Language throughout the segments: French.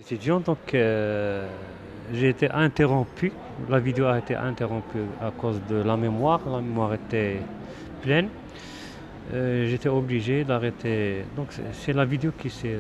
étudiant, donc j'ai été interrompu. La vidéo a été interrompue à cause de la mémoire. La mémoire était pleine. J'étais obligé d'arrêter. Donc c'est la vidéo qui s'est.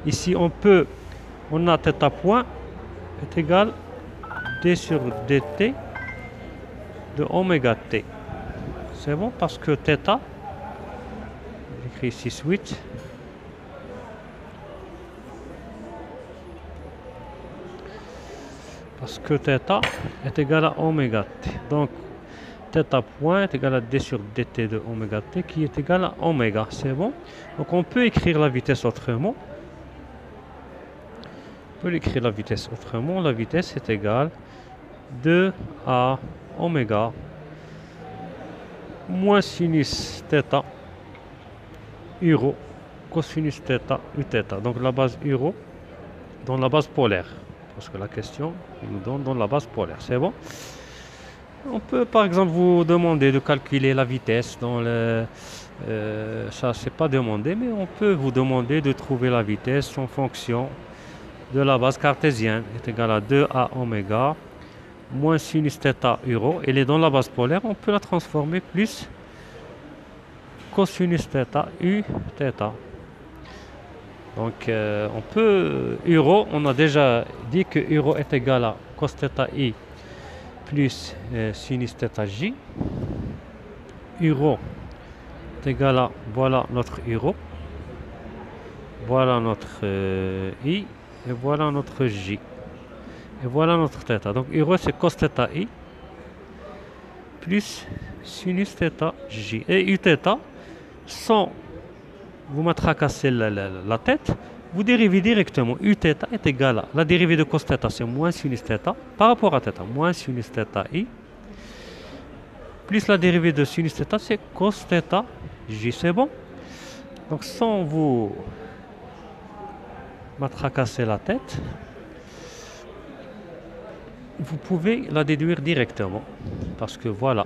Ici on a θ point est égal d sur dt de oméga t. C'est bon parce que θ, j'écris ici switch. Parce que θ est égal à oméga t. Donc θ point est égal à d sur dt de oméga t qui est égal à oméga. C'est bon. Donc on peut écrire la vitesse autrement. On peut écrire la vitesse autrement. La vitesse est égale 2 à oméga moins sinus θ euro cosinus θ uθ. Donc la base euro dans la base polaire. Parce que la question nous donne dans la base polaire. C'est bon. On peut par exemple vous demander de calculer la vitesse dans le... ça c'est pas demandé, mais on peut vous demander de trouver la vitesse en fonction de la base cartésienne est égale à 2 à oméga moins sinus θ euro. Elle est dans la base polaire, on peut la transformer plus cosinus θ u θ. Donc on peut euro, on a déjà dit que euro est égal à cos θ i plus sinus θ j. Euro est égal à, voilà notre euro, voilà notre i, et voilà notre j. Et voilà notre θ. Donc euro c'est cos θ i plus sinus θ j. Et uθ, sans vous matracasser la tête, vous dérivez directement. Uθ est égal à la dérivée de cos θ, c'est moins sinus θ par rapport à θ, moins sinus θ i plus la dérivée de sinus θ, c'est cos θ j. C'est bon. Donc sans vous matracasser la tête, vous pouvez la déduire directement. Parce que voilà,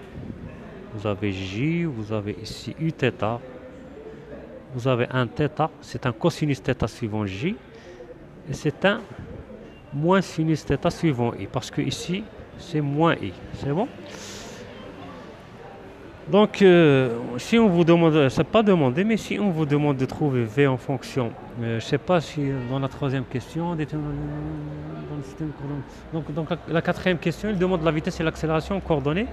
vous avez j, vous avez ici uθ, vous avez un θ, c'est un cosinus θ suivant j, et c'est un moins sinus θ suivant i, parce que ici c'est moins i. C'est bon. Donc si on vous demande, c'est pas demandé, mais si on vous demande de trouver v en fonction, je sais pas si dans la troisième question, dans le système donc la quatrième question, il demande la vitesse et l'accélération en coordonnées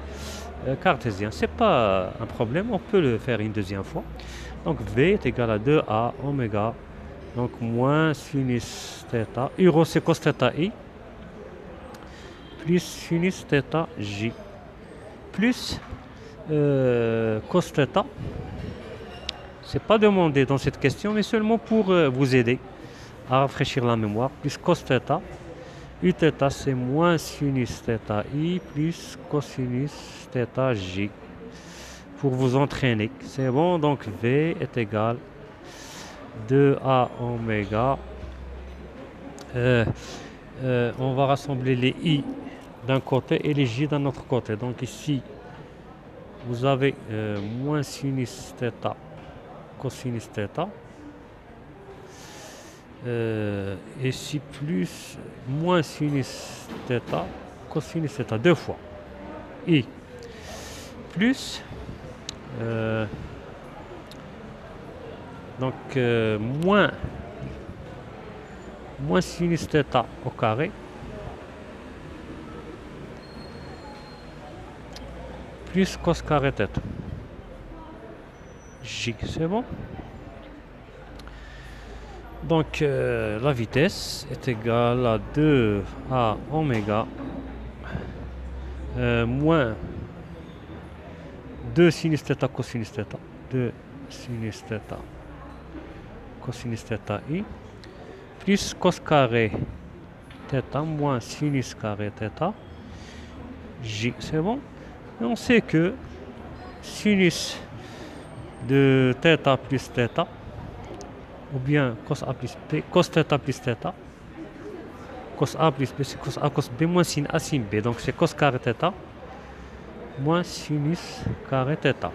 cartésiennes. C'est pas un problème, on peut le faire une deuxième fois. Donc v est égal à 2 à oméga, donc moins sinus θ, euro c'est cos θ i, plus sinus θ j, plus cos θ. C'est pas demandé dans cette question, mais seulement pour vous aider à rafraîchir la mémoire, plus cos θ, uθ c'est moins sinus θ i, plus cosinus θ j. Pour vous entraîner. C'est bon, donc V est égal 2 à oméga. On va rassembler les I d'un côté et les J d'un autre côté. Donc ici, vous avez moins sinus θ, cosinus θ. Ici, plus moins sinus θ, cosinus θ, deux fois. I plus donc moins sinus θ au carré plus cos carré θ j. C'est bon. Donc la vitesse est égale à 2 à oméga moins 2 sinus θ cosinus θ, 2 sinus θ cosinus θ i plus cos carré θ moins sinus carré θ J. C'est bon? Et on sait que sinus de θ plus θ, ou bien cos A plus B, cos θ plus θ, cos A plus B, c'est cos A cos B moins sin A sin B. Donc c'est cos carré θ moins sinus carré θ,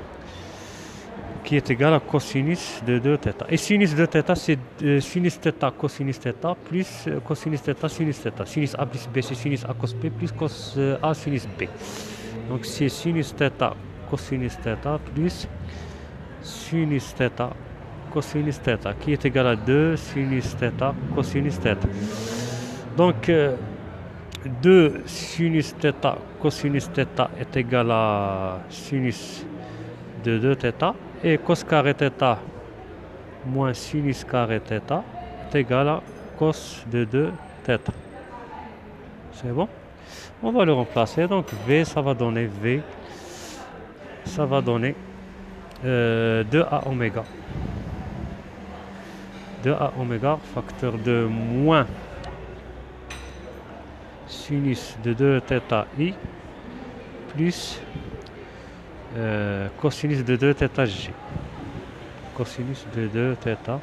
qui est égal à cosinus de 2θ. Et sinus de θ, c'est sinus θ cosinus θ plus cosinus θ sinus θ. Sinus A plus B, c'est sinus A cos B plus cos A sinus B. Donc c'est sinus θ cosinus θ plus sinus θ cosinus θ, qui est égal à 2 sinus θ cosinus θ. Donc 2 sinus θ cosinus θ est égal à sinus de 2θ, et cos carré θ moins sinus carré θ est égal à cos de 2θ. C'est bon? On va le remplacer. Donc V, ça va donner V, ça va donner 2A oméga. 2A oméga facteur de moins sinus de 2θ I plus cosinus de 2θ J. Cosinus de 2θ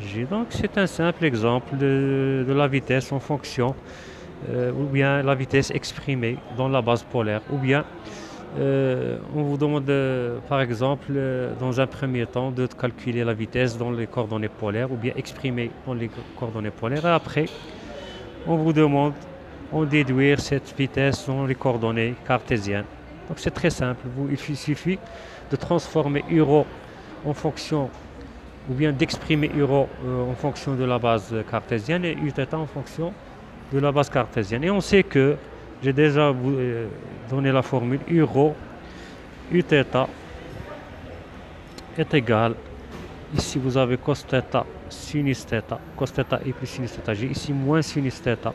J. Donc c'est un simple exemple de la vitesse en fonction, ou bien la vitesse exprimée dans la base polaire, ou bien on vous demande par exemple dans un premier temps de calculer la vitesse dans les coordonnées polaires, ou bien exprimée dans les coordonnées polaires, et après on vous demande de déduire cette vitesse dans les coordonnées cartésiennes. Donc c'est très simple, il suffit de transformer euro en fonction, ou bien d'exprimer euro en fonction de la base cartésienne, et uθ en fonction de la base cartésienne. Et on sait que j'ai déjà donné la formule euro uθ est égal, ici vous avez cos θ sinus θ, cos θ I plus sinus θ J, ici moins sinus θ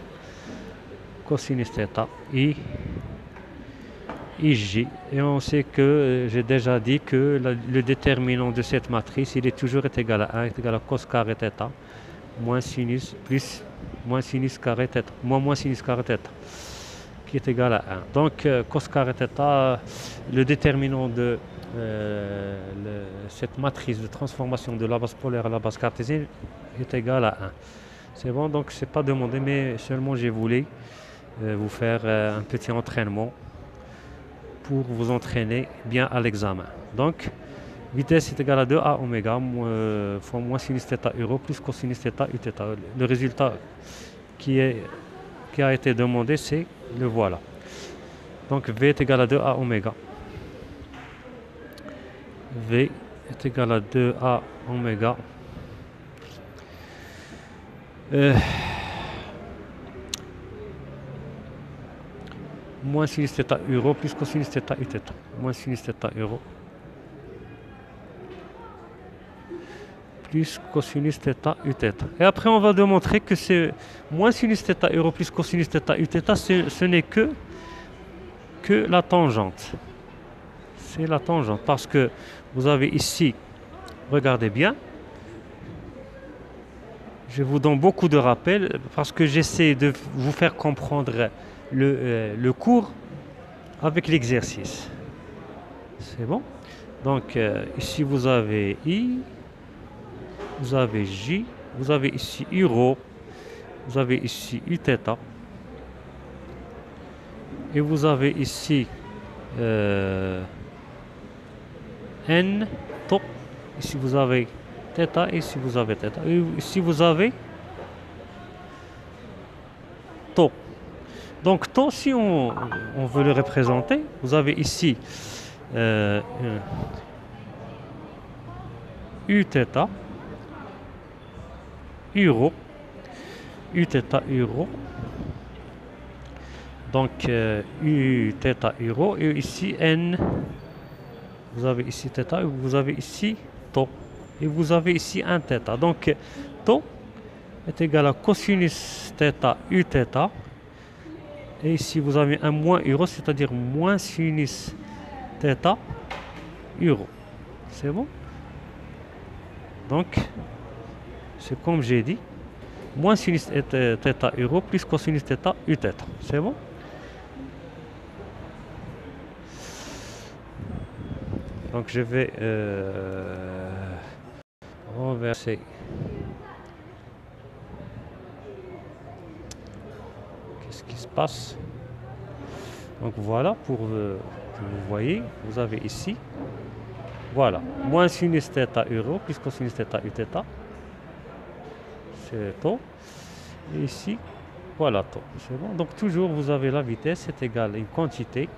cosinus θ I Ij. Et on sait que j'ai déjà dit que le déterminant de cette matrice, il est toujours égal à 1, est égal à cos carré θ moins sinus plus moins sinus carré θ moins sinus carré θ, qui est égal à 1. Donc cos carré θ, le déterminant de cette matrice de transformation de la base polaire à la base cartésienne est égal à 1. C'est bon, donc c'est pas demandé, mais seulement j'ai voulu vous faire un petit entraînement pour vous entraîner bien à l'examen. Donc vitesse est égale à 2A oméga fois moins sinus θ euro plus cosinus θ uθ. Le résultat qui a été demandé, c'est le voilà. Donc V est égal à 2A oméga. V est égal à 2A oméga. Moins sinus θ euro plus cosinus θ uθ. Moins sinus θ euro plus cosinus θ uθ. Et après on va démontrer que c'est moins sinus θ euro plus cosinus θ uθ, ce n'est que la tangente. C'est la tangente, parce que vous avez ici, regardez bien, je vous donne beaucoup de rappels parce que j'essaie de vous faire comprendre le cours avec l'exercice. C'est bon? Donc ici vous avez I, vous avez J, vous avez ici euro, vous avez ici uθ, et vous avez ici N, τ, ici vous avez θ, et ici vous avez θ, et ici vous avez τ. Donc τ, si on veut le représenter, vous avez ici uθ euro, uθ euro, donc uθ euro, et ici n, vous avez ici θ, et vous avez ici τ, et vous avez ici un θ. Donc τ est égal à cosinus θ uθ, et ici vous avez un moins euro, c'est-à-dire moins sinus θ euro. C'est bon? Donc c'est comme j'ai dit, moins sinus θ euro plus cosinus θ u θ. C'est bon? Donc je vais renverser. Qu'est-ce qui se passe? Donc voilà, pour que vous voyez, vous avez ici, voilà, moins sinus θ euro plus cosinus θ u θ. C'est taux. Et ici, voilà taux. C'est bon. Donc toujours vous avez la vitesse est égale à une quantité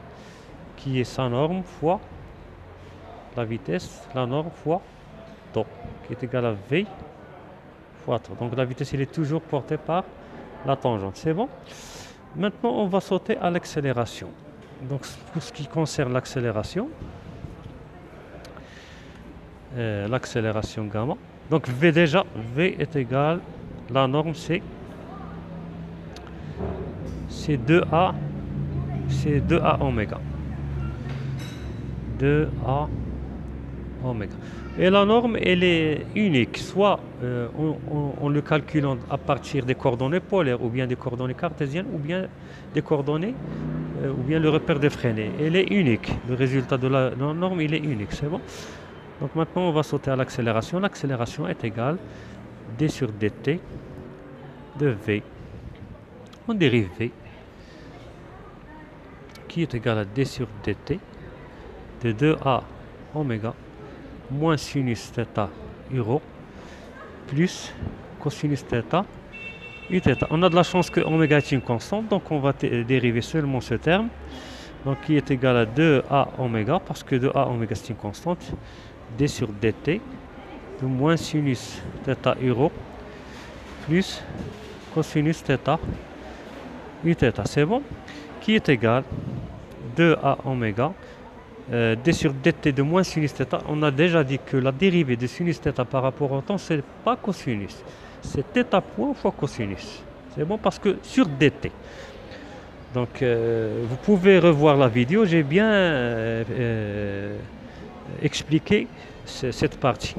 qui est sa norme fois la vitesse, la norme fois taux, qui est égal à V fois taux. Donc la vitesse elle est toujours portée par la tangente. C'est bon. Maintenant on va sauter à l'accélération. Donc pour ce qui concerne l'accélération, l'accélération gamma. Donc V déjà, V est égal, la norme c'est 2A, c'est 2A oméga. 2A oméga. Et la norme elle est unique, soit on le calcule à partir des coordonnées polaires, ou bien des coordonnées cartésiennes, ou bien des coordonnées, ou bien le repère de Freinet. Elle est unique, le résultat de la norme il est unique, c'est bon. Donc maintenant on va sauter à l'accélération. L'accélération est égale d sur dt de v. On dérive v qui est égal à d sur dt de 2a oméga moins sinus θ euro plus cosinus θ u θ. On a de la chance que oméga est une constante, donc on va dériver seulement ce terme, donc qui est égal à 2a oméga, parce que 2a oméga c'est une constante, d sur dt de moins sinus θ euro plus cosinus θ u θ. C'est bon? Qui est égal 2a oméga d sur dt de moins sinus θ. On a déjà dit que la dérivée de sinus θ par rapport au temps, c'est pas cosinus, c'est θ point fois cosinus. C'est bon, parce que sur dt. Donc vous pouvez revoir la vidéo, j'ai bien expliqué cette partie.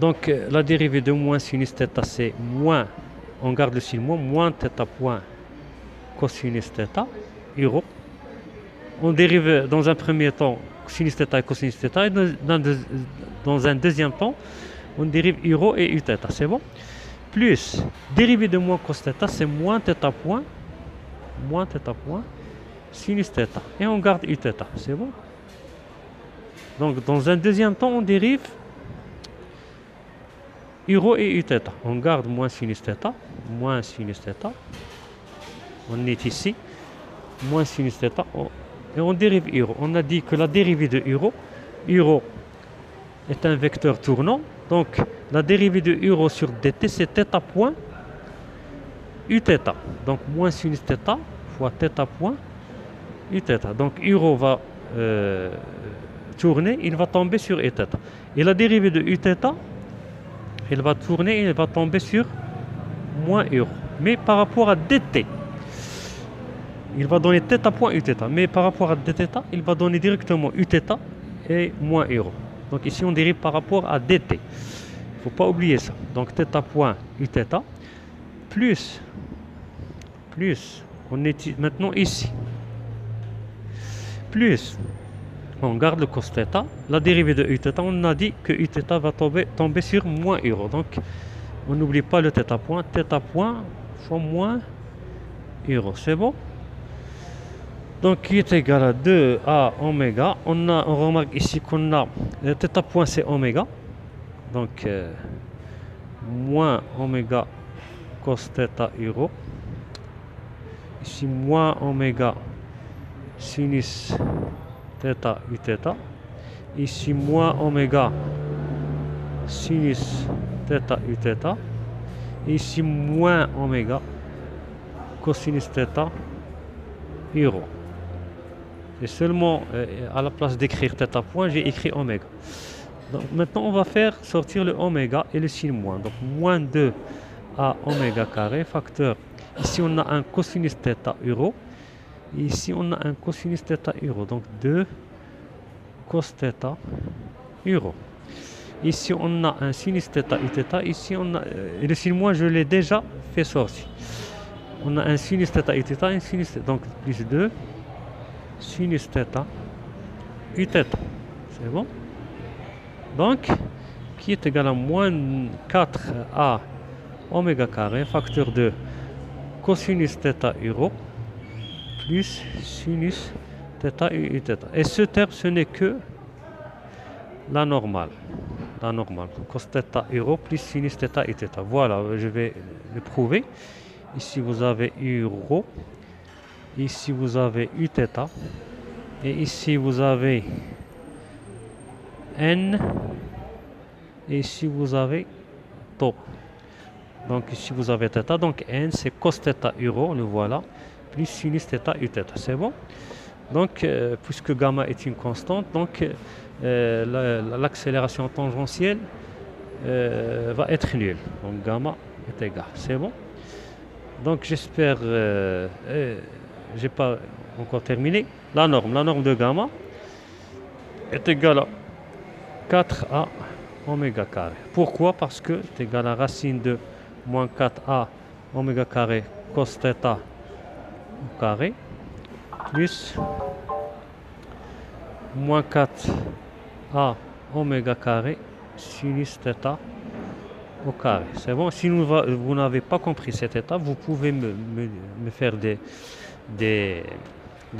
Donc la dérivée de moins sinus θ c'est moins, on garde le signe moins θ point cosinus θ euro. On dérive dans un premier temps sinus θ et cosinus θ, et dans un deuxième temps on dérive euro et u θ. C'est bon? Plus dérivée de moins cos θ c'est moins θ point sinus θ, et on garde u θ. C'est bon? Donc dans un deuxième temps on dérive euro et u θ. On garde moins sinus θ, on est ici, moins sinus θ, et on dérive euro. On a dit que la dérivée de euro est un vecteur tournant, donc la dérivée de euro sur dt c'est θ point u θ. Donc moins sinus θ fois θ point u θ. Donc euro va tourner, il va tomber sur u θ. Et la dérivée de u θ, elle va tourner et elle va tomber sur moins euro. Mais par rapport à dt, il va donner θ point u θ. Mais par rapport à dθ, il va donner directement u θ et moins euro. Donc ici on dérive par rapport à dt. Il ne faut pas oublier ça. Donc θ point u θ plus, on est maintenant ici, plus, on garde le cos θ, la dérivée de u θ, on a dit que u θ va tomber sur moins euro. Donc on n'oublie pas le θ point fois moins euro. C'est bon? Donc qui est égal à 2a oméga. On remarque ici qu'on a θ point c'est oméga, donc moins oméga cos θ euro, ici moins oméga sinus θ u θ, ici moins oméga sinus θ u θ, ici moins oméga cosinus θ euro. Et seulement à la place d'écrire θ point, j'ai écrit oméga. Donc maintenant on va faire sortir le oméga et le signe moins. Donc moins 2 à oméga carré facteur. Ici on a un cosinus θ euro. Et ici on a un cosinus θ euro. Donc 2 cos θ euro. Ici, on a un sinus θ, uθ. Ici, on a, et le signe moins, je l'ai déjà fait sortir. On a un sinus θ, uθ, un sinus θ. Donc, plus 2 sinus θ, uθ. C'est bon? Donc, qui est égal à moins 4a oméga carré, facteur de cosinus θ euro, plus sinus θ uθ. Et ce terme, ce n'est que la normale. La normale. Cos θ euro plus sinus θ uθ. Voilà, je vais le prouver. Ici, vous avez euro. Ici, vous avez uθ. Et ici, vous avez n. Et ici, vous avez tau. Donc, ici, vous avez θ. Donc, n, c'est cos θ euro, le voilà, plus sinus θ uθ. C'est bon? Donc, puisque gamma est une constante, donc l'accélération tangentielle va être nulle. Donc, gamma est égal. C'est bon? Donc, j'espère, j'ai pas encore terminé. La norme de gamma est égale à 4a oméga carré. Pourquoi? Parce que c'est égal à racine de moins 4a oméga carré cos θ au carré plus moins 4a oméga carré sinus θ au carré. C'est bon? Si vous n'avez pas compris cette étape, vous pouvez me faire des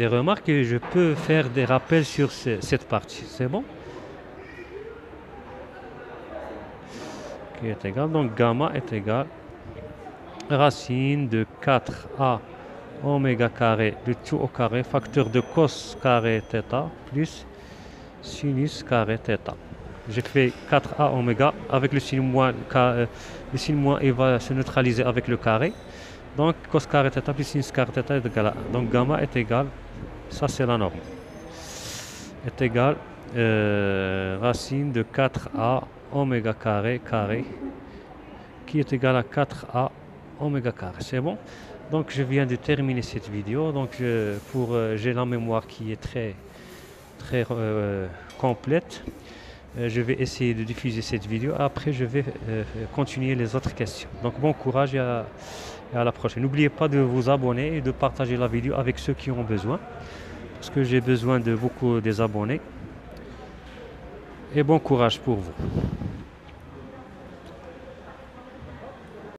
remarques et je peux faire des rappels sur cette partie. C'est bon? Qui est égal, donc gamma est égal racine de 4a oméga carré de tout au carré, facteur de cos carré θ plus sinus carré θ. J'ai fait 4a oméga avec le signe moins, le signe moins il va se neutraliser avec le carré. Donc cos carré θ plus sinus carré θ est égal à 1. Donc gamma est égal, ça c'est la norme, est égal racine de 4a oméga carré qui est égal à 4a oméga carré. C'est bon? Donc je viens de terminer cette vidéo. Donc j'ai la mémoire qui est très complète. Je vais essayer de diffuser cette vidéo. Après je vais continuer les autres questions. Donc bon courage et à la prochaine. N'oubliez pas de vous abonner et de partager la vidéo avec ceux qui ont besoin, parce que j'ai besoin de beaucoup des abonnés. Et bon courage pour vous.